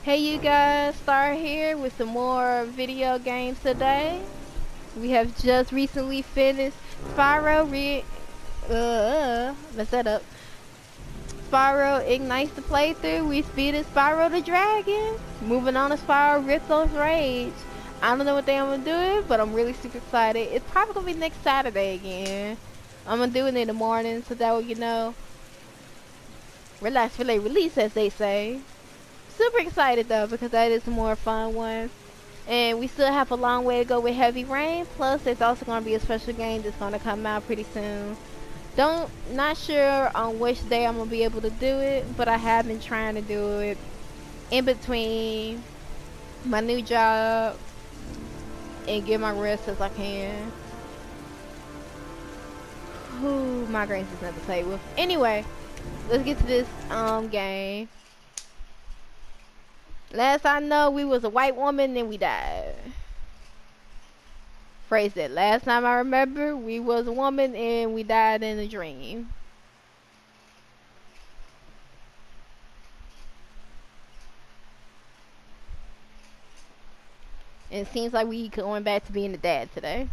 Hey you guys, Star here with some more video games today. We have just recently finished Spyro mess that up. Spyro Ignites the playthrough. We speeded Spyro the Dragon. Moving on to Spyro Ripple's Rage. I don't know what day I'm gonna do it, but I'm really super excited. It's probably gonna be next Saturday again. I'm gonna do it in the morning so that way you know. Relax for late release, as they say. Super excited though because that is a more fun one, and we still have a long way to go with Heavy Rain. Plus there's also going to be a special game that's going to come out pretty soon. Not sure on which day I'm going to be able to do it, but I have been trying to do it in between my new job and get my rest as I can. Ooh, migraines is nothing to play with. Anyway, let's get to this game. Last I know, we was a white woman and we died. Phrase that. Last time I remember, we was a woman and we died in a dream. And it seems like we going back to being a dad today.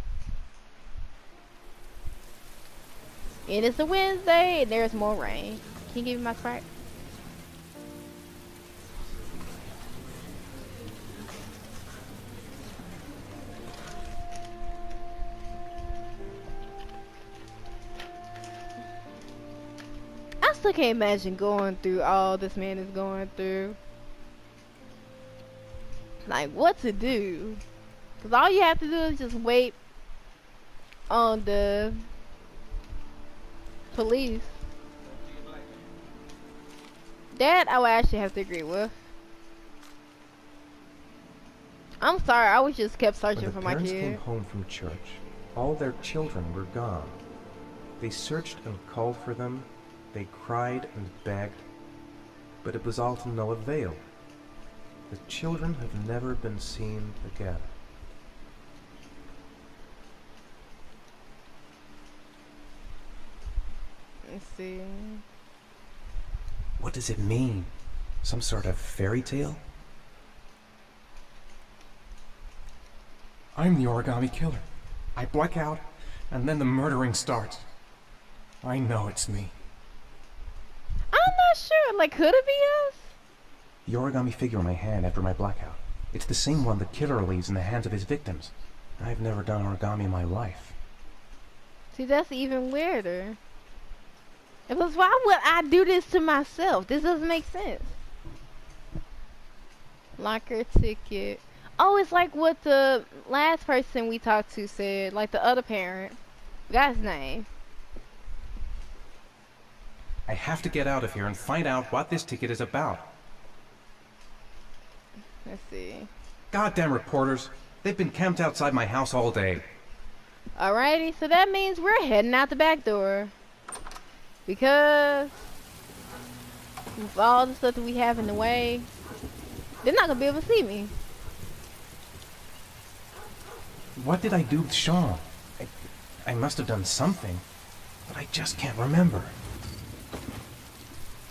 And it's a Wednesday and there's more rain. Can you give me my Sprite? I still can't imagine going through all this man is going through. Like, what to do? Because all you have to do is just wait on the police. That I would actually have to agree with. I'm sorry, I was just kept searching for my kid. When the parents came home from church, all their children were gone. They searched and called for them. They cried and begged, but it was all to no avail. The children have never been seen again. Let's see. What does it mean? Some sort of fairy tale? I'm the Origami Killer. I black out, and then the murdering starts. I know it's me. I'm not sure. Like, could it be us? The origami figure in my hand after my blackout. It's the same one the killer leaves in the hands of his victims. I've never done origami in my life. See, that's even weirder. It was, why would I do this to myself? This doesn't make sense. Locker ticket. Oh, it's like what the last person we talked to said. Like the other parent. Forgot his name. I have to get out of here and find out what this ticket is about. Let's see. Goddamn reporters. They've been camped outside my house all day. Alrighty, so that means we're heading out the back door. Because with all the stuff that we have in the way, they're not gonna be able to see me. What did I do with Sean? I must have done something, but I just can't remember.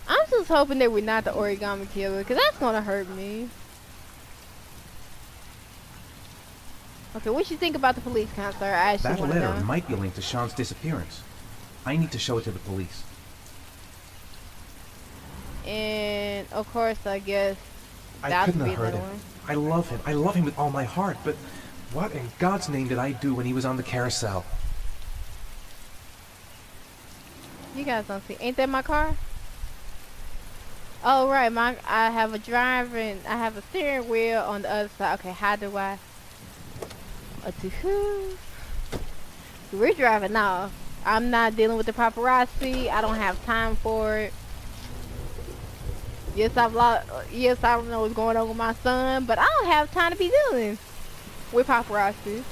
I'm just hoping that we're not the Origami Killer, because that's gonna hurt me. Okay, what you think about the police, counselor? I actually That want letter to know. might be linked to Sean's disappearance. I need to show it to the police. And of course, I guess I that couldn't would be have hurt another him. one. I love him. I love him with all my heart, but what in God's name did I do when he was on the carousel? You guys don't see. Ain't that my car? Oh right, I have a driver and I have a steering wheel on the other side. Okay, how do I? We're driving now. I'm not dealing with the paparazzi. I don't have time for it. Yes, yes, I don't know what's going on with my son, but I don't have time to be dealing with paparazzi.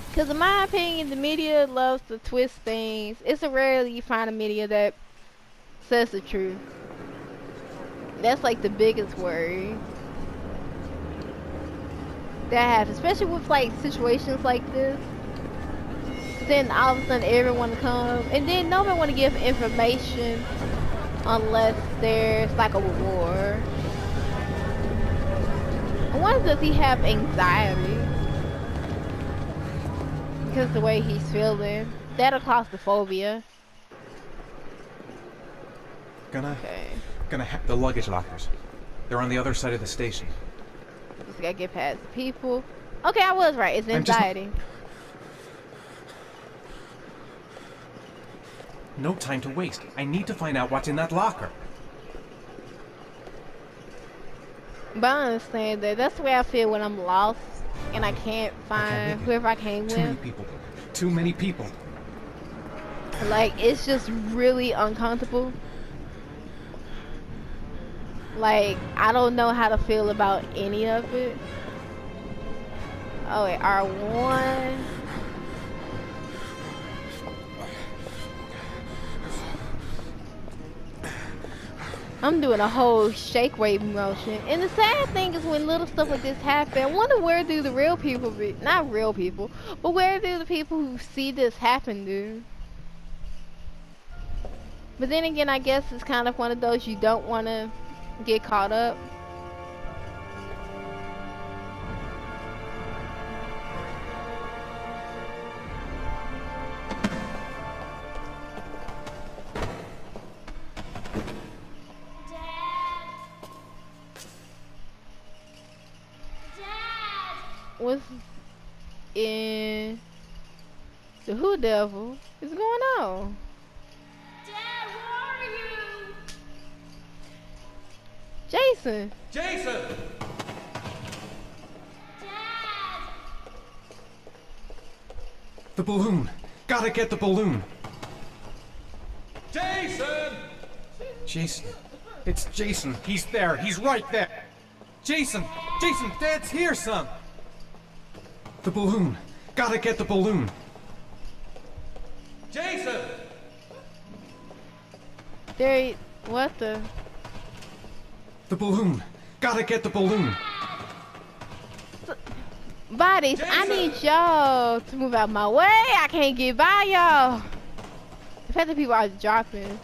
Because in my opinion, the media loves to twist things. It's rarely you find a media that says the truth. That's like the biggest worry that I have, especially with like situations like this. Then all of a sudden everyone come, and then nobody want to give information unless there's like a reward. does he have anxiety? Because the way he's feeling. That or claustrophobia. Gonna hack the luggage lockers. They're on the other side of the station. Just gotta get past the people. Okay, I was right. It's anxiety. No time to waste. I need to find out what's in that locker. But I understand that. That's the way I feel when I'm lost and I can't find whoever I came with. Too many people. Too many people. Like, it's just really uncomfortable. Like, I don't know how to feel about any of it. Oh wait, R1. I'm doing a whole shake wave motion. And the sad thing is when little stuff like this happen, I wonder where do the real people be, not real people, but where do the people who see this happen do? But then again, I guess it's kind of one of those you don't want to get caught up. What's in the who devil is going on? Dad, where are you? Jason! Jason! Dad! The balloon. Gotta get the balloon. Jason! Jason. It's Jason. He's there. He's right there. Jason! Jason, Dad's here, son! The balloon. Gotta get the balloon. Jason! There, what the? The balloon. Gotta get the balloon. Bodies, Jason! I need y'all to move out my way. I can't get by y'all. The fact that people are dropping.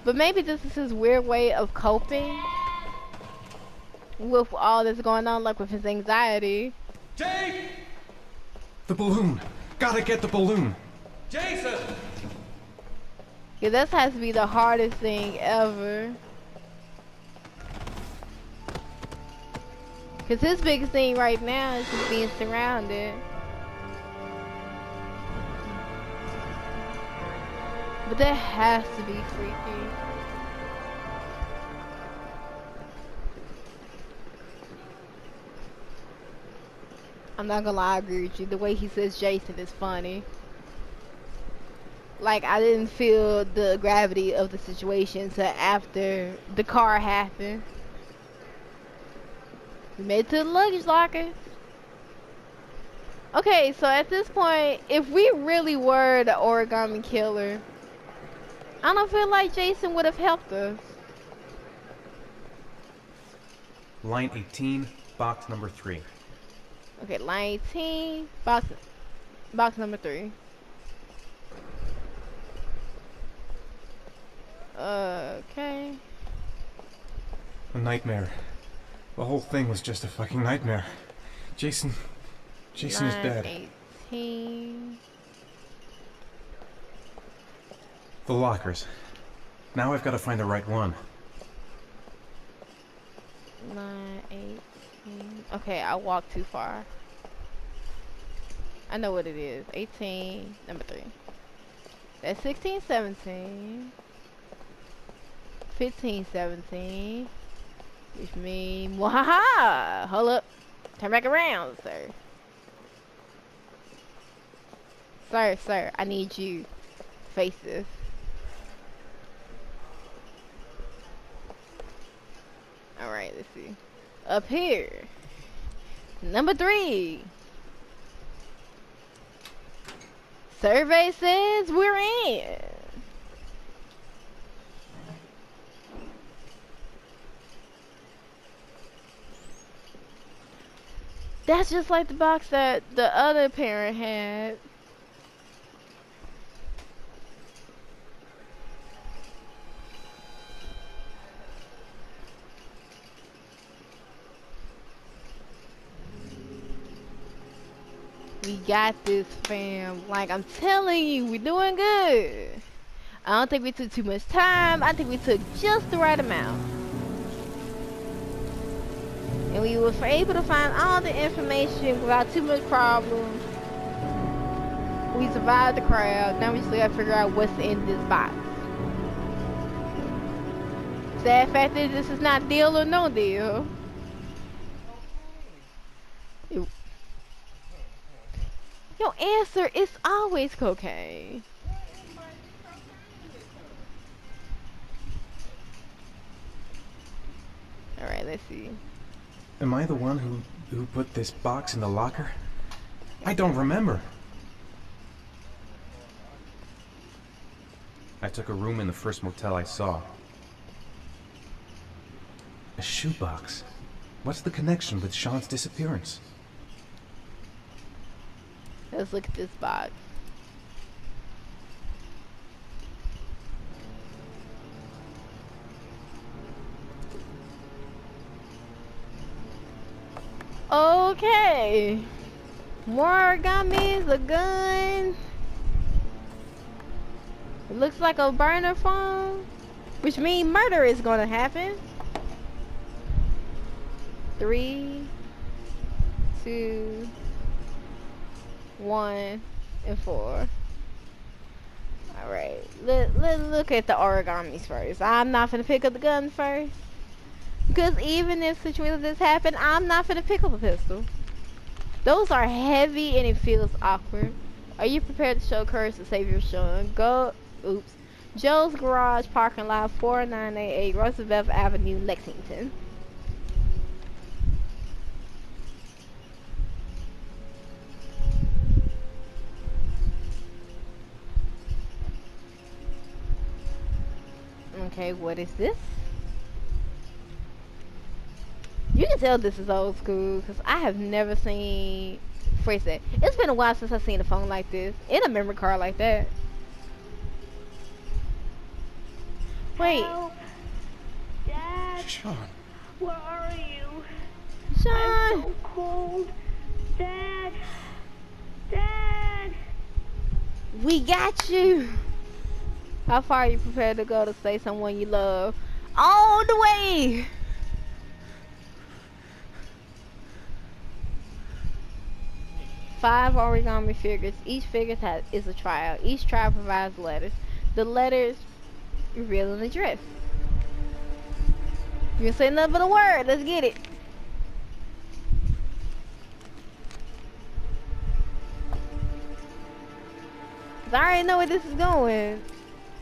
But maybe this is his weird way of coping with all that's going on, like with his anxiety. Jake! The balloon. Gotta get the balloon. Jason! Yeah, that has to be the hardest thing ever. Cause his biggest thing right now is just being surrounded. But that has to be freaky. I'm not gonna lie, I agree with you. The way he says Jason is funny. Like, I didn't feel the gravity of the situation until after the car happened. We made it to the luggage locker. Okay, so at this point, if we really were the Origami Killer, I don't feel like Jason would have helped us. Line 18, box number 3. Okay, line 18, box number 3. Okay. A nightmare. The whole thing was just a fucking nightmare. Jason is line dead. 18. The lockers. Now I've got to find the right one. Line 18. Okay, I walked too far. I know what it is. 18, number 3. That's 16, 17. 15, 17. Which means, wahaha! Hold up. Turn back around, sir. Sir, I need you to face this. Alright, let's see. Up here. Number 3. Survey says we're in. That's just like the box that the other parent had. We got this, fam. Like, I'm telling you, we're doing good. I don't think we took too much time. I think we took just the right amount. And we were able to find all the information without too much problems. We survived the crowd. Now we just gotta figure out what's in this box. Sad fact is, this is not deal or no deal. Your answer is always cocaine. Alright, let's see. Am I the one who put this box in the locker? I don't remember. I took a room in the first motel I saw. A shoebox. What's the connection with Sean's disappearance? Let's look at this box. Okay. More origamis, a gun. It looks like a burner phone, which means murder is gonna happen. 3, 2, 1, and 4. Alright, let's look at the origamis first. I'm not gonna pick up the gun first. Because even if situations like this happen, I'm not gonna pick up a pistol. Those are heavy and it feels awkward. Are you prepared to show courage to save your son? Joe's Garage Parking Lot, 4988 Roosevelt Avenue, Lexington. Okay, what is this? You can tell this is old school because I have never seen. It's been a while since I've seen a phone like this in a memory card like that. Wait. Help. Dad, Sean. where are you? Sean. I'm so cold. Dad. Dad. We got you. How far are you prepared to go to say someone you love? All the way. Five origami figures. Each figure is a trial. Each trial provides letters. The letters reveal an address. You can say nothing but a word. Let's get it. Cause I already know where this is going.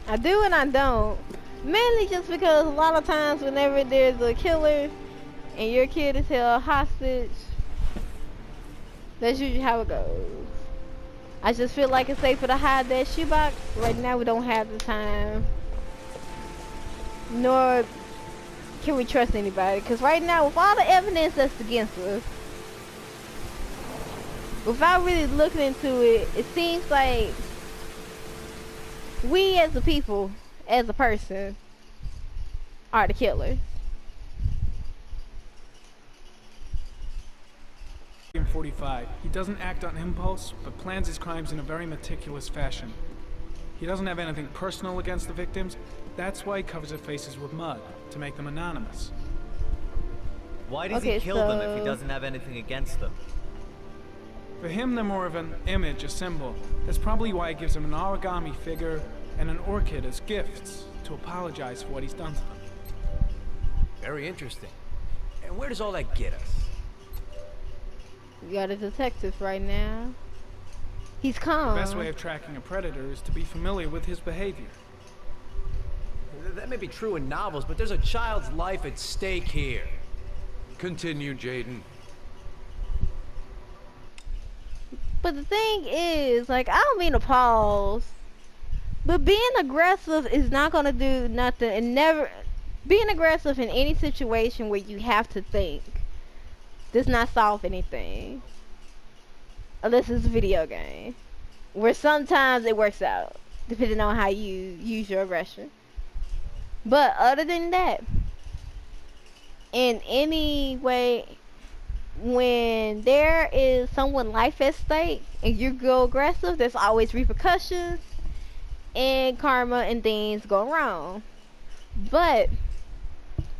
I do and I don't. Mainly just because a lot of times whenever there's a killer and your kid is held hostage, that's usually how it goes. I just feel like it's safer to hide that shoebox. Right now we don't have the time. Nor can we trust anybody. Because right now with all the evidence that's against us, without really looking into it, it seems like we as a people, as a person, are the killers. In 45, he doesn't act on impulse, but plans his crimes in a very meticulous fashion. He doesn't have anything personal against the victims. That's why he covers their faces with mud, to make them anonymous. Why does Okay, he kill them if so- he doesn't have anything against them? For him, they're more of an image, a symbol. That's probably why he gives them an origami figure and an orchid as gifts, to apologize for what he's done to them. Very interesting. And where does all that get us? We got a detective right now. He's calm. The best way of tracking a predator is to be familiar with his behavior. That may be true in novels, but there's a child's life at stake here. Continue, Jaden. But the thing is, like, I don't mean to pause, but being aggressive is not gonna do nothing, and never being aggressive in any situation where you have to think does not solve anything. Unless it's a video game, where sometimes it works out, depending on how you use your aggression. But other than that, in any way, when there is someone life at stake and you go aggressive, there's always repercussions and karma and things go wrong. But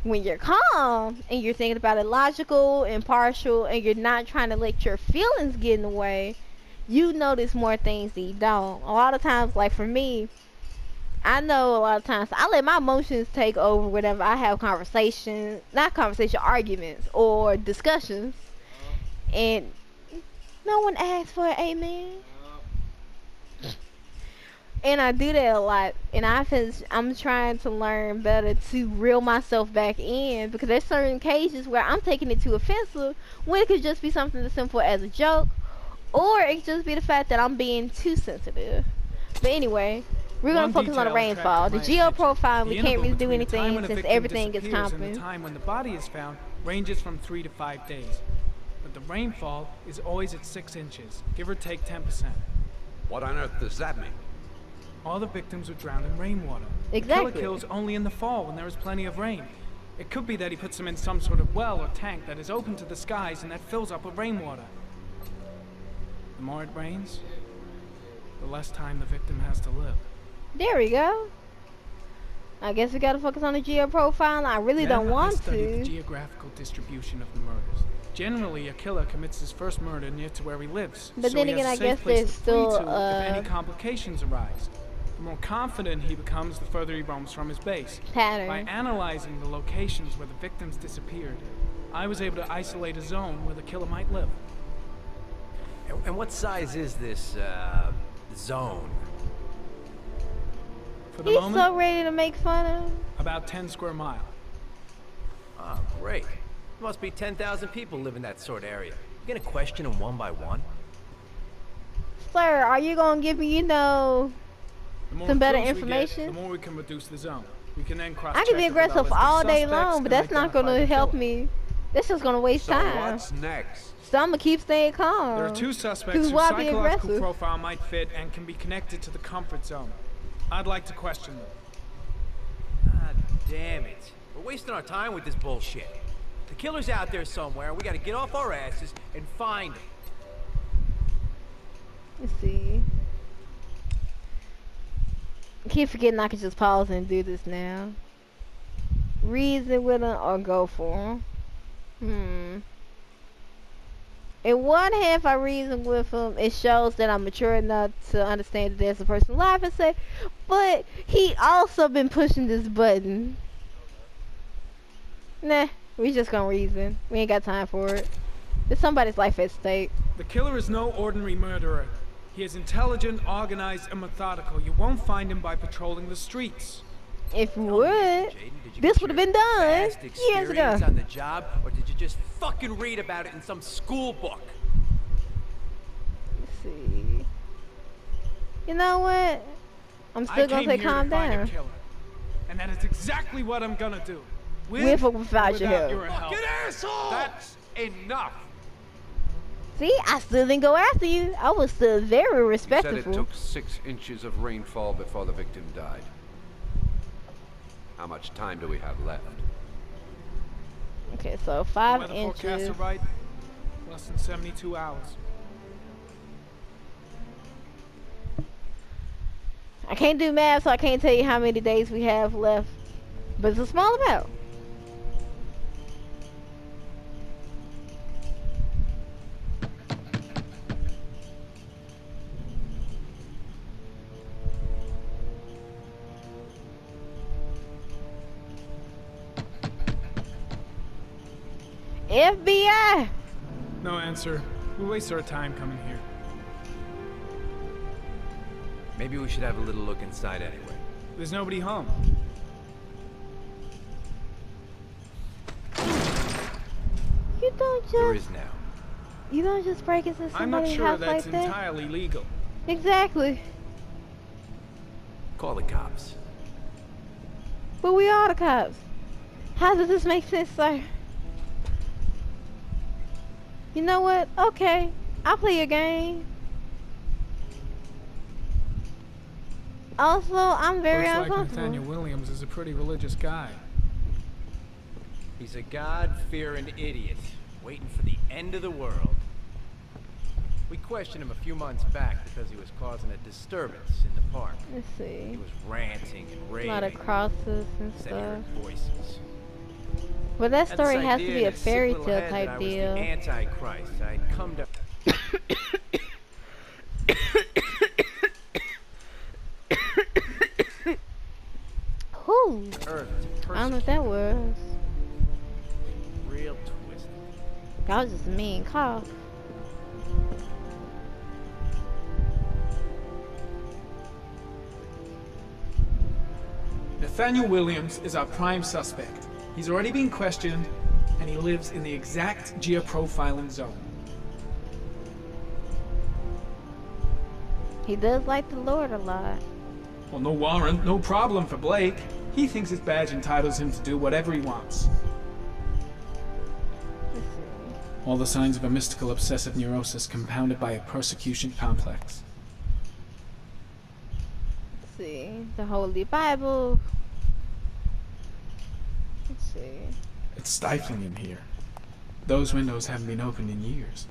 when you're calm and you're thinking about it logical, impartial, and you're not trying to let your feelings get in the way, you notice more things than you don't. A lot of times, like for me, I know a lot of times I let my emotions take over whenever I have arguments or discussions. And no one asked for an amen. And I do that a lot. And I'm trying to learn better to reel myself back in, because there's certain cases where I'm taking it too offensive when it could just be something as simple as a joke, or it could just be the fact that I'm being too sensitive. But anyway, we're going to focus on the rainfall. The geo-profiling, we can't really do anything since everything is compromised. comping. The time when the body is found ranges from 3 to 5 days. But the rainfall is always at 6 inches, give or take 10%. What on earth does that mean? All the victims were drowned in rainwater. Exactly. The killer kills only in the fall when there is plenty of rain. It could be that he puts them in some sort of well or tank that is open to the skies and that fills up with rainwater. The more it rains, the less time the victim has to live. There we go. I guess we gotta focus on the geo-profiling. I really don't want I studied the to. geographical distribution of the murders. Generally, a killer commits his first murder near to where he lives. But so then he again, has I a guess safe place there's to flee still, to if any complications arise. The more confident he becomes, the further he roams from his base. Pattern. By analyzing the locations where the victims disappeared, I was able to isolate a zone where the killer might live. And what size is this, zone? For the He's moment, so ready to make fun of him. about 10 square miles. Oh, great. There must be 10,000 people live in that sort of area. You gonna question them one by one? Sir, are you gonna give me, The more some better clues we get, information? the more we can reduce the zone. We can then cross. I can be aggressive all day long, but that's not gonna help me. That's just gonna waste So time. what's next? So I'm gonna keep staying calm. There are 2 suspects Who's whose why be psychological aggressive? profile might fit and can be connected to the comfort zone. I'd like to question them. God damn it. We're wasting our time with this bullshit. The killer's out there somewhere, and we gotta get off our asses and find him. Let's see. I keep forgetting I can just pause and do this now. Reason with him or go for him. In one hand, if I reason with him, it shows that I'm mature enough to understand that there's a person alive and say, but he also been pushing this button. Nah, we just gonna reason. We ain't got time for it. There's somebody's life at stake. The killer is no ordinary murderer. He is intelligent, organized, and methodical. You won't find him by patrolling the streets. If we would, Jaden, did you this get would have your been done vast years ago. experience on the job, or did you just fucking read about it in some school book? Let's see. You know what? I'm I still gonna came say here calm to find a down. killer. And that is exactly what I'm gonna do. With or without your help. help. Fucking asshole! That's enough! See, I still didn't go after you. I was still very You said it respectful. took 6 inches of rainfall before the victim died. How much time do we have left? Okay, so The 5 weather forecasts are inches. right. Less than 72 hours. I can't do math, so I can't tell you how many days we have left. But it's a small amount. FBI! No answer. We waste our time coming here. Maybe we should have a little look inside anyway. There's nobody home. You don't There just is now. you don't just break into I'm not somebody's sure house that's like that. entirely legal. Exactly. Call the cops. But we are the cops. How does this make sense, sir? You know what? Okay. I'll play your game. Also, I'm very Looks like uncomfortable. Nathaniel Williams is a pretty religious guy. He's a God-fearing idiot. waiting for the end of the world. We questioned him a few months back because he was causing a disturbance in the park. Let's see. He was ranting and A raving. lot of crosses and Said he stuff. heard voices. But that Had this story has to idea be in a his sick fairy little tale head type that I was deal. the Antichrist. I'd come to Whew. Earth to I don't know what that was. real twisted. That was just a mean cough. Nathaniel Williams is our prime suspect. He's already been questioned, and he lives in the exact geoprofiling zone. He does like the Lord a lot. Well, no warrant, no problem for Blake. He thinks his badge entitles him to do whatever he wants. Let's see. All the signs of a mystical obsessive neurosis compounded by a persecution complex. Let's see. The Holy Bible. Let's see. It's stifling in here. Those windows haven't been opened in years.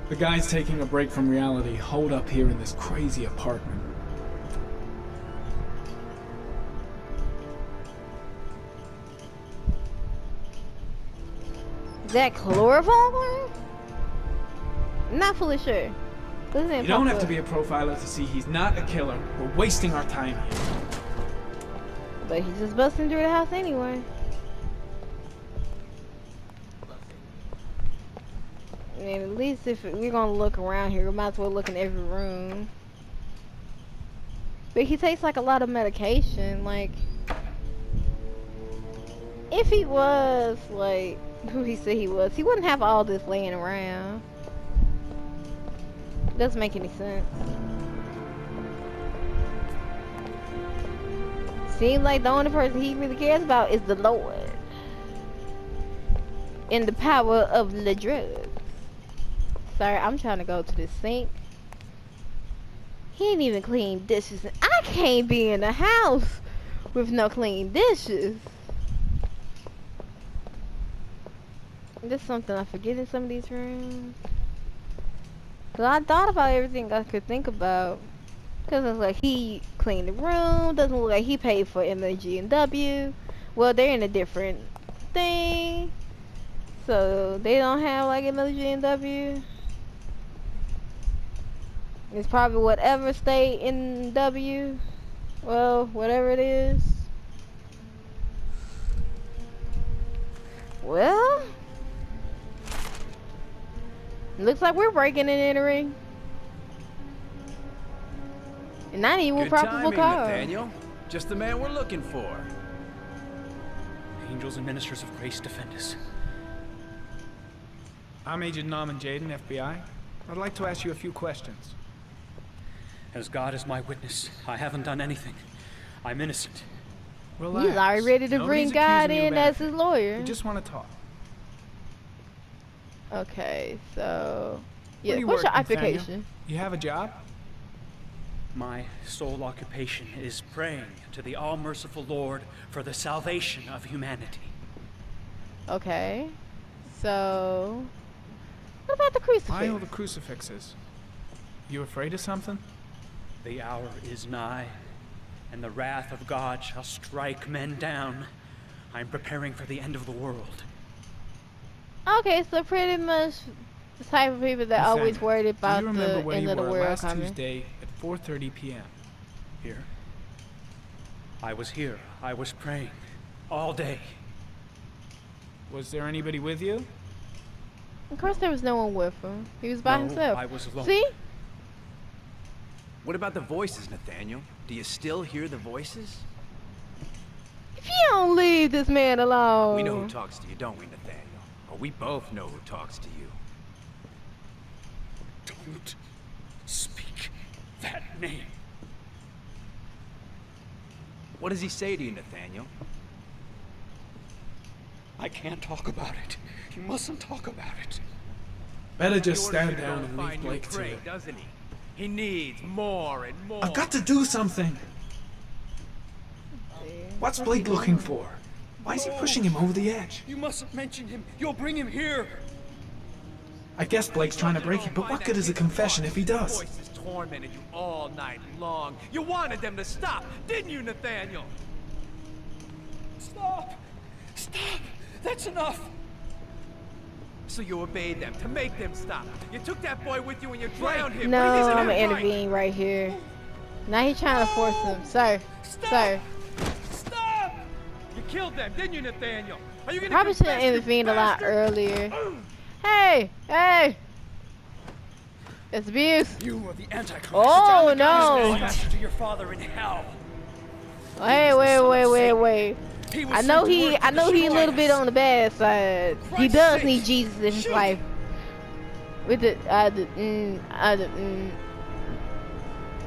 The guys taking a break from reality holed up here in this crazy apartment. Is that chloroform? Not fully sure. You don't have to be a profiler to see he's not a killer. We're wasting our time here. But he's just busting through the house anyway. I mean, at least if we're gonna look around here, we might as well look in every room. But he takes like a lot of medication. Like, if he was like who he said he was, he wouldn't have all this laying around. Doesn't make any sense. Seems like the only person he really cares about is the Lord and the power of the drugs. Sorry, I'm trying to go to the sink. He ain't even clean dishes. I can't be in the house with no clean dishes. There's something I forget in some of these rooms. Cause I thought about everything I could think about. Cause it's like he cleaned the room. Doesn't look like he paid for MG&W. Well, they're in a different thing, so they don't have like MG&W. It's probably whatever state in W. Well, whatever it is. Well, looks like we're breaking and entering. And not even with Good proper timing, car. Nathaniel. Just the man we're looking for. Angels and ministers of grace defend us. I'm Agent Norman Jaden, FBI. I'd like to ask you a few questions. As God is my witness, I haven't done anything. I'm innocent. Relax. He's already ready to Nobody's bring God accusing you of in as anything. his lawyer. We just want to talk. Okay, so yeah, Where do you what's work, your Nathaniel? occupation? You have a job? My sole occupation is praying to the all-merciful Lord for the salvation of humanity. Okay, so what about the crucifix? I know the crucifixes. You afraid of something? The hour is nigh, and the wrath of God shall strike men down. I'm preparing for the end of the world. Okay, so pretty much the type of people that always Nathaniel, worried do about you remember the where end you of the were world last coming. Tuesday at 4:30 p.m. Here. I was here. I was praying all day. Was there anybody with you? Of course, there was no one with him. He was by No, himself. I was alone. See? What about the voices, Nathaniel? Do you still hear the voices? If you don't leave this man alone. We know who talks to you, don't we, Nathaniel? Or we both know who talks to you. Don't speak that name. What does he say to you, Nathaniel? I can't talk about it. You mustn't talk about it. Better just He orders stand you to go down and and leave find you a Blake to prey, it. doesn't he? He needs more and more. I've got to do something. What's Blake looking for? Why is he pushing him over the edge? You mustn't mention him. You'll bring him here. I guess Blake's trying to break him, but what good is a confession if he does? Voices tormented you all night long. You wanted them to stop, didn't you, Nathaniel? Stop! Stop! That's enough! So you obeyed them to make them stop. You took that boy with you and you drowned him. No, Isn't I'm that gonna right? intervene right here. Now he's trying to force him. Sir. Stop! Sir. Stop! You killed them, didn't you, Nathaniel? Are you gonna Probably should have confess, you intervened a lot bastard? earlier. Hey! Hey! That's abuse. You are the Antichrist. Oh, Down the no. master to your father in hell. Hey, wait. He was I know sent to he earth to a destroy little bit us. on the bad side. He Christ's does sake, need Jesus in his shoot. life. With the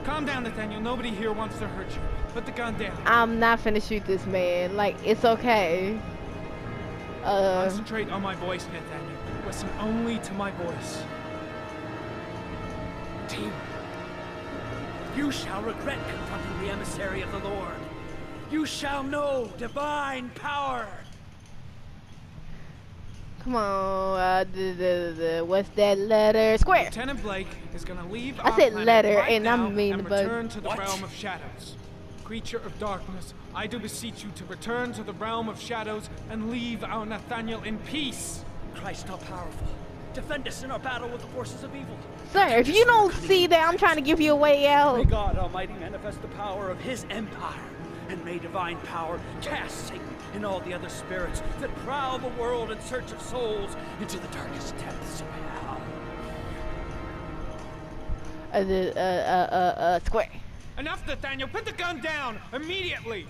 Calm down, Nathaniel. Nobody here wants to hurt you. Put the gun down. I'm not finna shoot this man. Like, it's okay. Concentrate on my voice, Nathaniel. Listen only to my voice. Team, you shall regret confronting the emissary of the Lord. You shall know divine power. Come on, what's that letter? Square. Lieutenant Blake is gonna leave I our said planet letter, right and I'm now mean and to bug. return to the What? realm of shadows. Creature of darkness, I do beseech you to return to the realm of shadows and leave our Nathaniel in peace. Christ all powerful, defend us in our battle with the forces of evil. Sir, if you don't see that I'm trying to give you a way May out. God Almighty manifest the power of His empire, and may divine power cast Satan and all the other spirits that prowl the world in search of souls into the darkest depths of hell. Square. Enough, Nathaniel! Put the gun down! Immediately!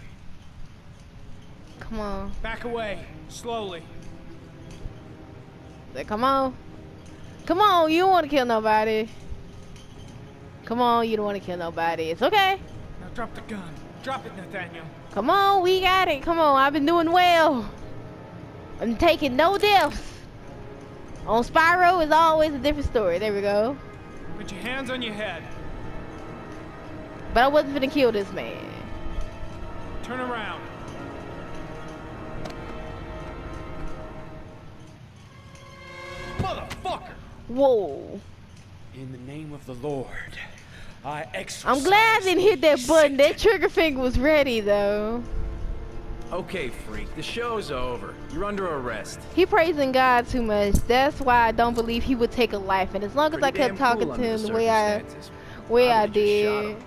Come on. Back away. Slowly. Say, come on. Come on, you don't want to kill nobody. Come on, you don't want to kill nobody. It's okay. Now drop the gun. Drop it, Nathaniel. Come on, we got it. Come on, I've been doing well. I'm taking no deaths. On Spyro is always a different story. There we go. Put your hands on your head. But I wasn't gonna kill this man. Turn around. Motherfucker! Whoa. In the name of the Lord, I exorcise. I'm glad I didn't hit that button. That trigger finger was ready though. Okay, freak, the show's over. You're under arrest. He praising God too much. That's why I don't believe he would take a life. And as long as I Pretty kept damn talking cool to under him the the way I circumstances. Just shot did. him.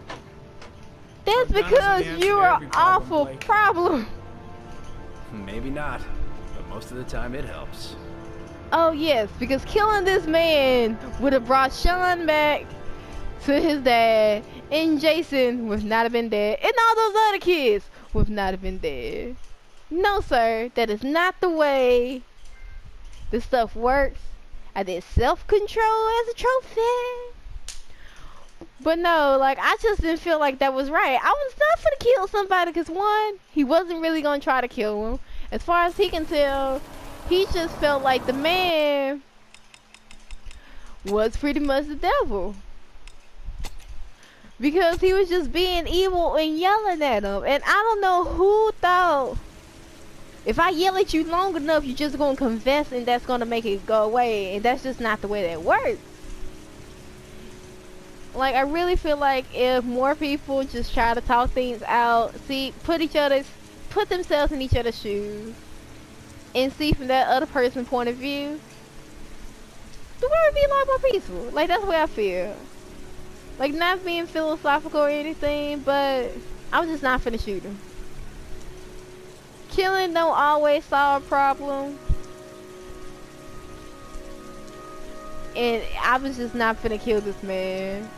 That's A gun isn't the because answer you're to an every problem, awful Blake. problem. Maybe not, but most of the time it helps. Oh yes, because killing this man would have brought Sean back to his dad, and Jason would not have been dead, and all those other kids would not have been dead. No sir, that is not the way this stuff works. I did self-control as a trophy. But no, like, I just didn't feel like that was right. I was not gonna kill somebody because, one, he wasn't really gonna try to kill him. As far as he can tell, he just felt like the man was pretty much the devil. Because he was just being evil and yelling at him. And I don't know who thought, if I yell at you long enough, you're just gonna confess and that's gonna make it go away. And that's just not the way that works. Like, I really feel like if more people just try to talk things out, put themselves in each other's shoes, and see from that other person's point of view, the world would be a lot more peaceful. Like, that's the way I feel. Like, not being philosophical or anything, but I was just not finna shoot him. Killing don't always solve a problem. And I was just not finna kill this man.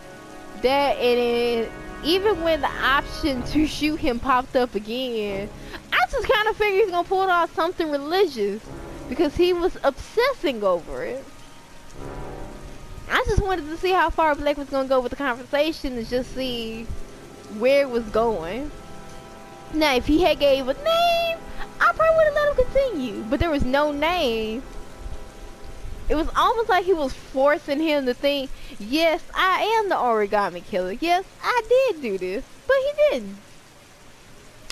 That, and then, even when the option to shoot him popped up again, I just kind of figured he's gonna pull off something religious because he was obsessing over it. I just wanted to see how far Blake was gonna go with the conversation and just see where it was going. Now, if he had gave a name, I probably would have let him continue, but there was no name. It was almost like he was forcing him to think, yes, I am the Origami Killer. Yes, I did do this. But he didn't.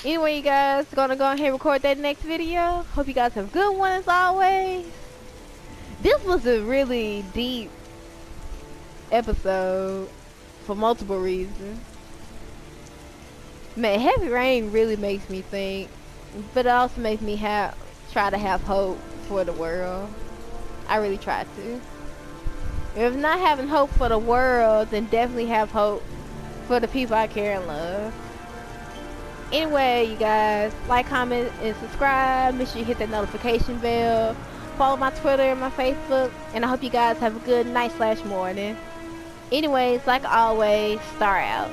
Anyway, you guys, gonna go ahead and record that next video. Hope you guys have a good one as always. This was a really deep episode for multiple reasons. Man, Heavy Rain really makes me think, but it also makes me try to have hope for the world. I really try to. If not having hope for the world, then definitely have hope for the people I care and love. Anyway, you guys, like, comment, and subscribe. Make sure you hit that notification bell. Follow my Twitter and my Facebook. And I hope you guys have a good night/morning. Anyways, like always, Star out.